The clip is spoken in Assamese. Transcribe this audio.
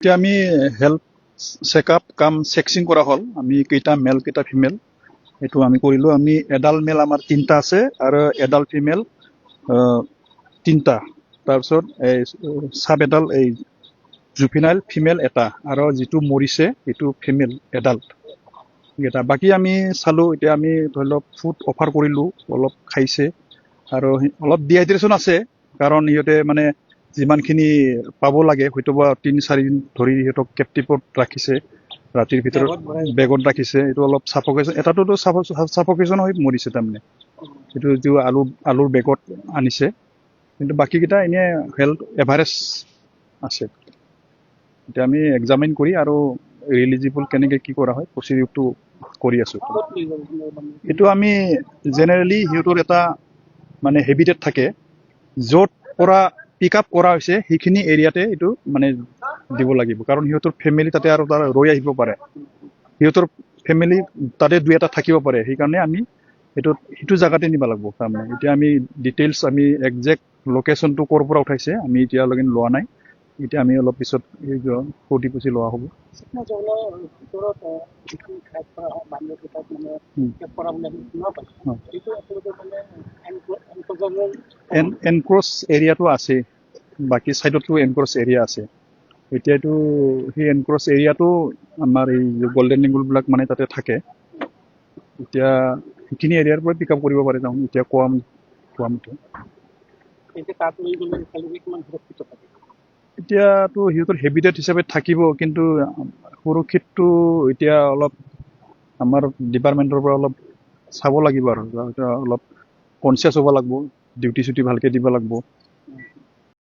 এতিয়া আমি হেল্থ চেকআপ কাম চেকচিং কৰা হ'ল আমি কেইটা মেল কেইটা ফিমেল এইটো আমি কৰিলো আমি এডাল্ট মেল আমাৰ 3টা আছে আৰু এডাল্ট ফিমেল 3টা তাৰপিছত এই সাব এডাল্ট এই জুভিনাইল ফিমেল এটা আৰু যিটো মৰিছে এইটো ফিমেল এডাল্ট এটা বাকি আমি চালো এতিয়া আমি ধৰি লওক ফুড অফাৰ কৰিলো অলপ খাইছে আৰু অলপ ডিহাইড্ৰেশ্যন আছে কাৰণ ইহঁতে মানে যিমানখিনি পাব লাগে হয়তো বা 3-4 দিন ধৰি ইহঁতক কেপটিভত ৰাখিছে ৰাতিৰ ভিতৰত বেগত ৰাখিছে এইটো অলপ সাফোকেশন এটাতো সাফোকেশন হৈ মৰিছে তাৰমানে এইটো যে আলুৰ বেগত আনিছে কিন্তু বাকি কিটা এনে হেল্থ এভাৰেজ আছে এতিয়া আমি এক্সামিন কৰি আৰু ৰিলিজিবল কেনেকে কি কৰা হয় প্ৰচিডিউৰটো কৰি আছো এইটো আমি জেনাৰেলি হিউটৰ এটা মানে হেবিটেট থাকে য'ত পৰা পিক আপ কৰা হৈছে সেইখিনি এৰিয়াতে এইটো মানে দিব লাগিব কাৰণ হিউটৰ ফ্যামিলি তাতে আৰু তাৰ ৰৈ আহিব পাৰে হিউটৰ ফ্যামিলি তাতে দুই এটা থাকিব পাৰে সেই কাৰণে আমি এইটো জায়গাতে নিব লাগিব তাৰমানে এতিয়া আমি ডিটেইলছ আমি এক্সাক্ট লোকেশনটো ক'ৰ পৰা উঠাইছে আমি এতিয়া লগিন লোৱা নাই এতিয়া আমি অলপ পিছত ফটো পুছি লোৱা হ'ব এনক্ৰছ এৰিয়াটো আছে বাকি সাইডতো এনক্ৰছ এৰিয়া আছে এতিয়াটো সেই এনক্ৰছ এৰিয়াটো আমাৰ এই গোল্ডেন লিংগুল বিলাক মানে তাতে থাকে এতিয়া সেইখিনি এৰিয়াৰ পৰা পিক আপ কৰিব পাৰে যাওঁ এতিয়া কোৱামতে এতিয়াতো সিহঁতৰ হেবিটেট হিচাপে থাকিব কিন্তু সুৰক্ষিতটো এতিয়া অলপ আমাৰ ডিপাৰ্টমেন্টৰ পৰা অলপ চাব লাগিব আৰু অলপ কনচিয়াছ হ'ব লাগিব ডিউটি ছুটি ভালকে দিব লাগিব